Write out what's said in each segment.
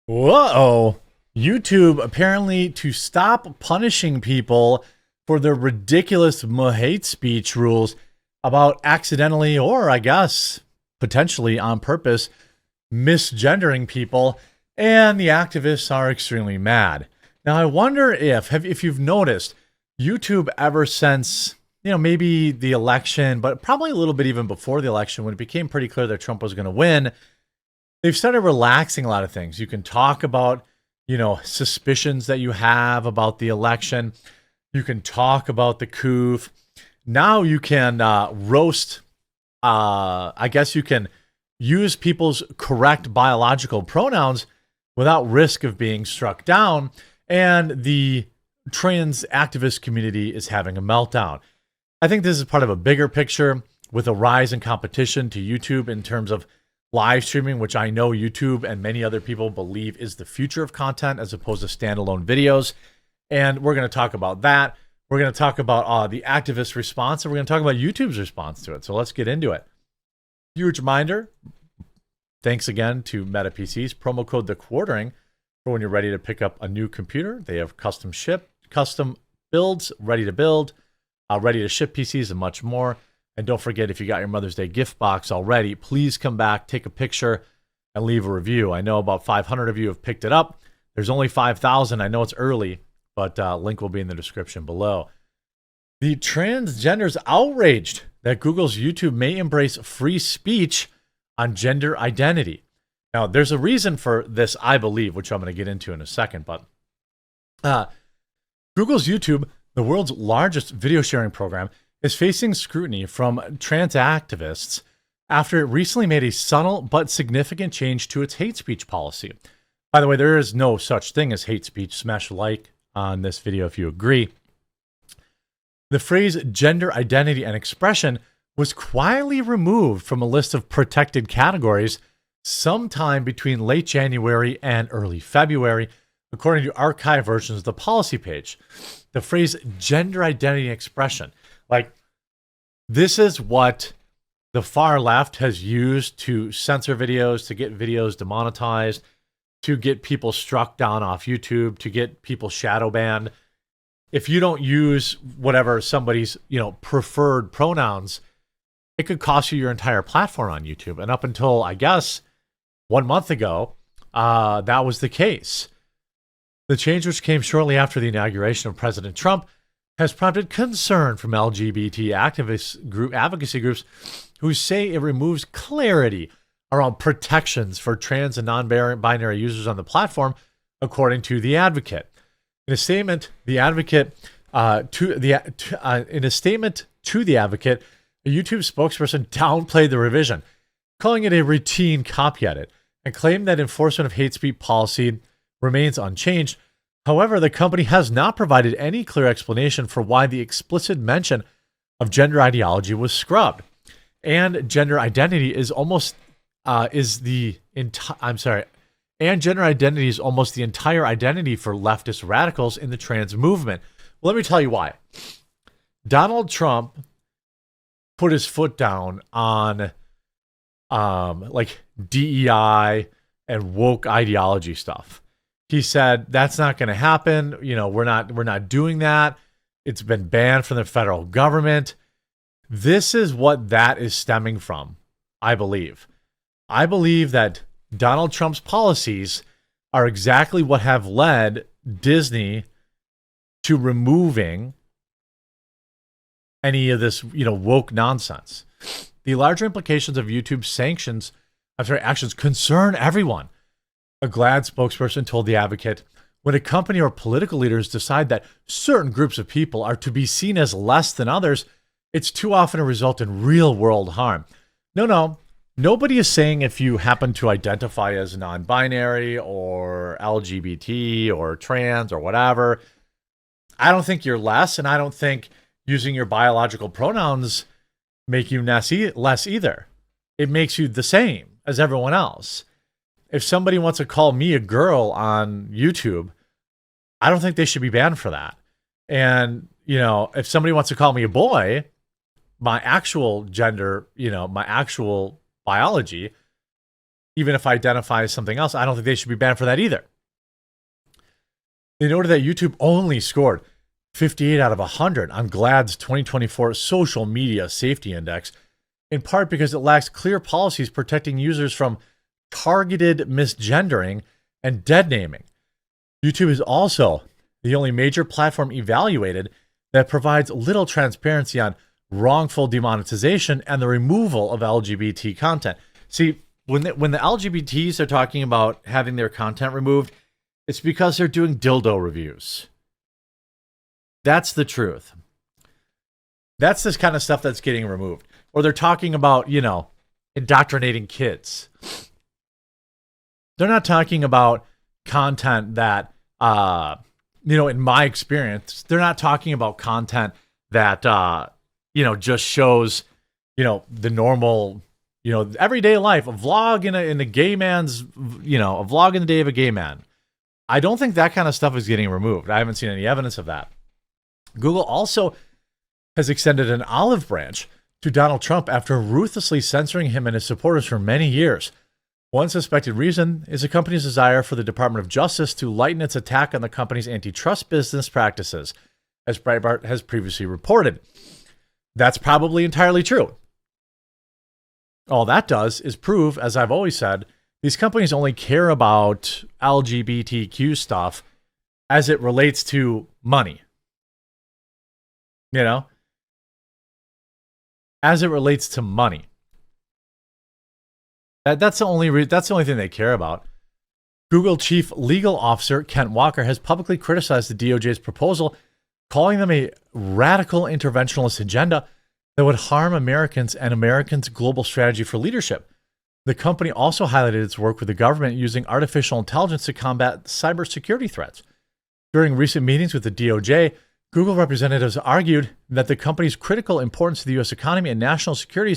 Whoa. YouTube apparently to stop punishing people for their ridiculous hate speech rules about accidentally, or I guess potentially on purpose, misgendering people, and the activists are extremely mad. Now I wonder if you've noticed YouTube ever since, maybe the election, but probably a little bit even before the election when it became pretty clear that Trump was going to win, they've started relaxing a lot of things. You can talk about, suspicions that you have about the election. You can talk about the coup. Now you can roast. I guess you can use people's correct biological pronouns without risk of being struck down. And the trans activist community is having a meltdown. I think this is part of a bigger picture with a rise in competition to YouTube in terms of live streaming, which I know YouTube and many other people believe is the future of content as opposed to standalone videos. And we're going to talk about that. We're going to talk about the activist response, and we're going to talk about YouTube's response to it. So let's get into it. Huge reminder. Thanks again to Meta PCs. Promo code The Quartering for when you're ready to pick up a new computer. They have custom builds, ready to build, ready to ship PCs, and much more. And don't forget, if you got your Mother's Day gift box already, please come back, take a picture, and leave a review. I know about 500 of you have picked it up. There's only 5,000. I know it's early, but link will be in the description below. The transgenders outraged that Google's YouTube may embrace free speech on gender identity. Now, there's a reason for this, I believe, which I'm going to get into in a second. But Google's YouTube, the world's largest video sharing program, is facing scrutiny from trans activists after it recently made a subtle but significant change to its hate speech policy. By the way, there is no such thing as hate speech. Smash like on this video if you agree. The phrase gender identity and expression was quietly removed from a list of protected categories sometime between late January and early February, according to archived versions of the policy page. The phrase gender identity and expression, this is what the far left has used to censor videos, to get videos demonetized, to get people struck down off YouTube, to get people shadow banned. If you don't use whatever somebody's, preferred pronouns, it could cost you your entire platform on YouTube. And up until, I guess, 1 month ago, that was the case. The change, which came shortly after the inauguration of President Trump, has prompted concern from LGBT advocacy groups who say it removes clarity around protections for trans and non-binary users on the platform, according to the Advocate. In a statement, the Advocate a YouTube spokesperson downplayed the revision, calling it a routine copy edit, and claimed that enforcement of hate speech policy remains unchanged. However, the company has not provided any clear explanation for why the explicit mention of gender ideology was scrubbed. And gender identity is almost and gender identity is almost the entire identity for leftist radicals in the trans movement. Well, let me tell you why. Donald Trump put his foot down on DEI and woke ideology stuff. He said that's not going to happen. We're not doing that. It's been banned from the federal government. This is what that is stemming from, I believe. I believe that Donald Trump's policies are exactly what have led Disney to removing any of this, woke nonsense. The larger implications of YouTube's actions concern everyone. A GLAAD spokesperson told the Advocate, when a company or political leaders decide that certain groups of people are to be seen as less than others, it's too often a result in real-world harm. No. Nobody is saying if you happen to identify as non-binary or LGBT or trans or whatever, I don't think you're less, and I don't think using your biological pronouns make you less either. It makes you the same as everyone else. If somebody wants to call me a girl on YouTube, I don't think they should be banned for that. And, if somebody wants to call me a boy, my actual gender, my actual biology, even if I identify as something else, I don't think they should be banned for that either. They noted that YouTube only scored 58 out of 100 on GLAAD's 2024 Social Media Safety Index, in part because it lacks clear policies protecting users from targeted misgendering and dead naming. YouTube is also the only major platform evaluated that provides little transparency on wrongful demonetization and the removal of LGBT content. See, when the LGBTs are talking about having their content removed, it's because they're doing dildo reviews. That's the truth. That's this kind of stuff that's getting removed. Or they're talking about, indoctrinating kids. They're not talking about content that, in my experience, they're not talking about content that, just shows, the normal, everyday life, a vlog in a gay man's, a vlog in the day of a gay man. I don't think that kind of stuff is getting removed. I haven't seen any evidence of that. Google also has extended an olive branch to Donald Trump after ruthlessly censoring him and his supporters for many years. One suspected reason is the company's desire for the Department of Justice to lighten its attack on the company's antitrust business practices, as Breitbart has previously reported. That's probably entirely true. All that does is prove, as I've always said, these companies only care about LGBTQ stuff as it relates to money. As it relates to money. That's the only thing they care about. Google Chief Legal Officer Kent Walker has publicly criticized the DOJ's proposal, calling them a radical interventionist agenda that would harm Americans and Americans' global strategy for leadership. The company also highlighted its work with the government using artificial intelligence to combat cybersecurity threats. During recent meetings with the DOJ, Google representatives argued that the company's critical importance to the U.S. economy and national security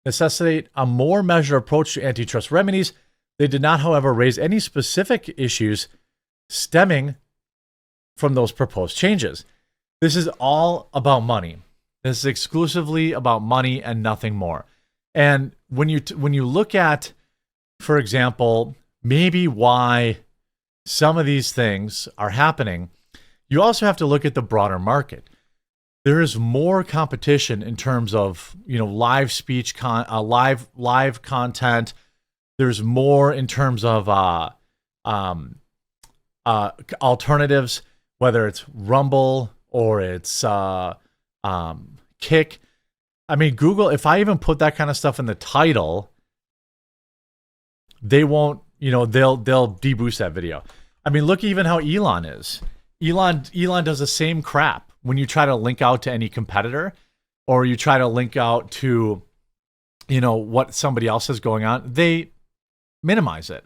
necessitate a more measured approach to antitrust remedies. They did not, however, raise any specific issues stemming from those proposed changes. This is all about money. This is exclusively about money and nothing more. And when you look at, for example, maybe why some of these things are happening, you also have to look at the broader market. There is more competition in terms of live speech, live content. There's more in terms of alternatives, whether it's Rumble or it's Kick. I mean, Google, if I even put that kind of stuff in the title, they won't, they'll deboost that video. I mean, look even how Elon is. Elon does the same crap when you try to link out to any competitor or you try to link out to, what somebody else is going on. They minimize it.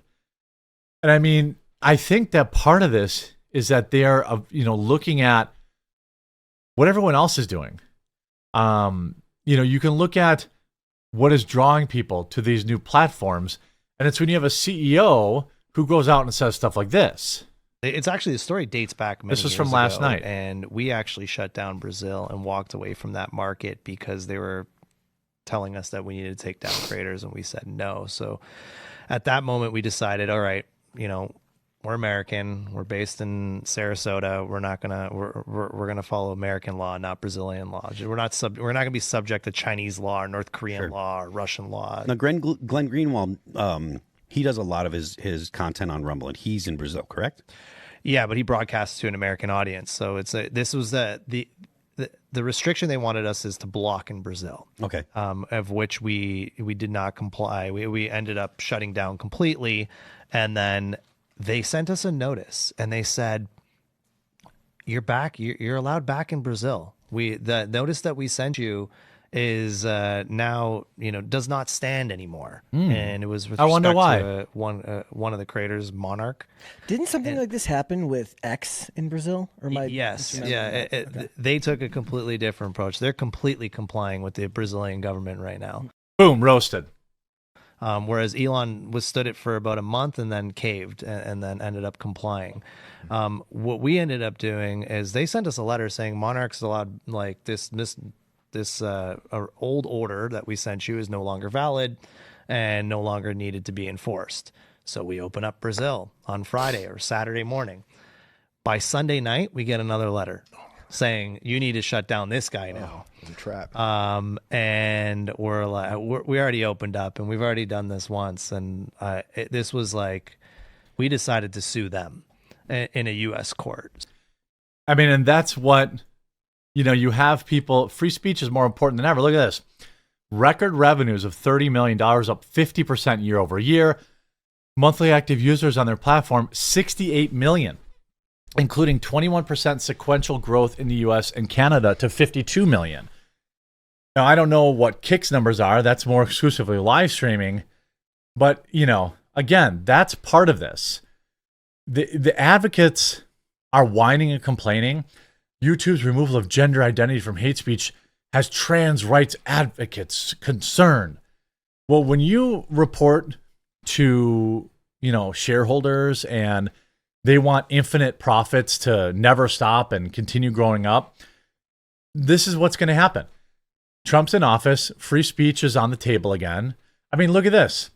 And I mean, I think that part of this is that they're, looking at what everyone else is doing. You can look at what is drawing people to these new platforms, and it's when you have a CEO who goes out and says stuff like this. It's actually, the story dates back many years ago. This was from last night. And we actually shut down Brazil and walked away from that market because they were telling us that we needed to take down creators, and we said no. So at that moment, we decided, all right, we're American. We're based in Sarasota. We're gonna follow American law, not Brazilian law. We're not gonna be subject to Chinese law or North Korean law or Russian law. Now, Glenn Greenwald, he does a lot of his content on Rumble, and he's in Brazil, correct? Yeah, but he broadcasts to an American audience. So the restriction they wanted us is to block in Brazil. Okay. Of which we did not comply. We ended up shutting down completely, and then they sent us a notice and they said, "You're back. You're allowed back in Brazil. The notice that we sent you is now does not stand anymore." And it was with I wonder why. to one of the creators, Monarch. Didn't something like this happen with X in Brazil? Or Yes, yeah. They took a completely different approach. They're completely complying with the Brazilian government right now. Boom, roasted. Whereas Elon withstood it for about a month and then caved and then ended up complying. What we ended up doing is they sent us a letter saying Monarch's allowed, like this old order that we sent you is no longer valid, and no longer needed to be enforced. So we open up Brazil on Friday or Saturday morning. By Sunday night, we get another letter saying you need to shut down this guy now. I'm trapped. And we're like, we already opened up, and we've already done this once, and this was like, we decided to sue them in a U.S. court. I mean, and that's what, you have people, free speech is more important than ever. Look at this. Record revenues of $30 million, up 50% year over year. Monthly active users on their platform, 68 million, including 21% sequential growth in the US and Canada to 52 million. Now, I don't know what Kick's numbers are. That's more exclusively live streaming. But, again, that's part of this. The advocates are whining and complaining. YouTube's removal of gender identity from hate speech has trans rights advocates concerned. Well, when you report to, shareholders and they want infinite profits to never stop and continue growing up, this is what's going to happen. Trump's in office. Free speech is on the table again. I mean, look at this.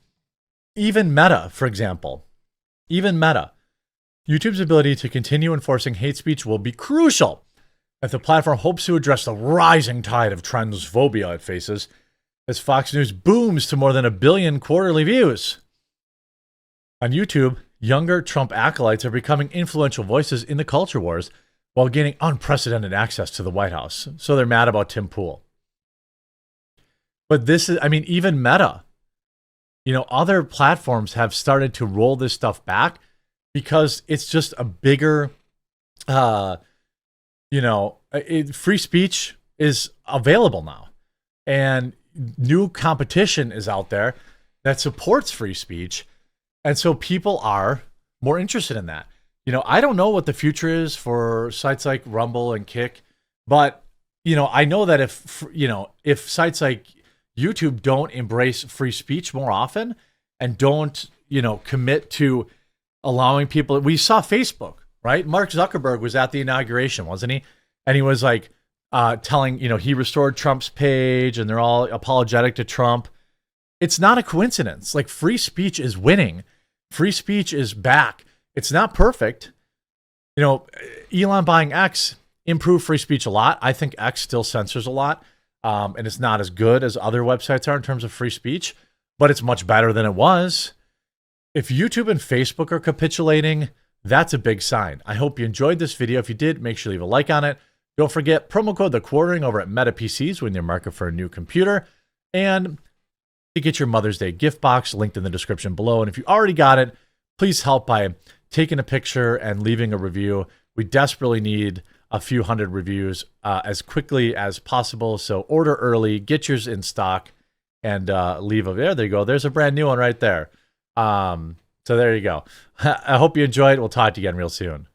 Even Meta, for example, YouTube's ability to continue enforcing hate speech will be crucial if the platform hopes to address the rising tide of transphobia it faces as Fox News booms to more than 1 billion quarterly views. On YouTube, younger Trump acolytes are becoming influential voices in the culture wars while gaining unprecedented access to the White House. So they're mad about Tim Pool. But this is, even Meta, other platforms have started to roll this stuff back because it's just a bigger, free speech is available now. And new competition is out there that supports free speech. And so people are more interested in that. I don't know what the future is for sites like Rumble and Kick, but, I know that if sites like YouTube don't embrace free speech more often and don't, commit to allowing people, we saw Facebook, right? Mark Zuckerberg was at the inauguration, wasn't he? And he was like telling, he restored Trump's page and they're all apologetic to Trump. It's not a coincidence. Like, free speech is winning. Free speech is back. It's not perfect. Elon buying X improved free speech a lot. I think X still censors a lot. And it's not as good as other websites are in terms of free speech, but it's much better than it was. If YouTube and Facebook are capitulating, that's a big sign. I hope you enjoyed this video. If you did, make sure you leave a like on it. Don't forget, promo code The Quartering over at Meta PCs when you're market for a new computer. And to get your Mother's Day gift box, linked in the description below. And if you already got it, please help by taking a picture and leaving a review. We desperately need a few hundred reviews as quickly as possible. So order early, get yours in stock, and leave a there. There you go. There's a brand new one right there. So there you go. I hope you enjoyed. We'll talk to you again real soon.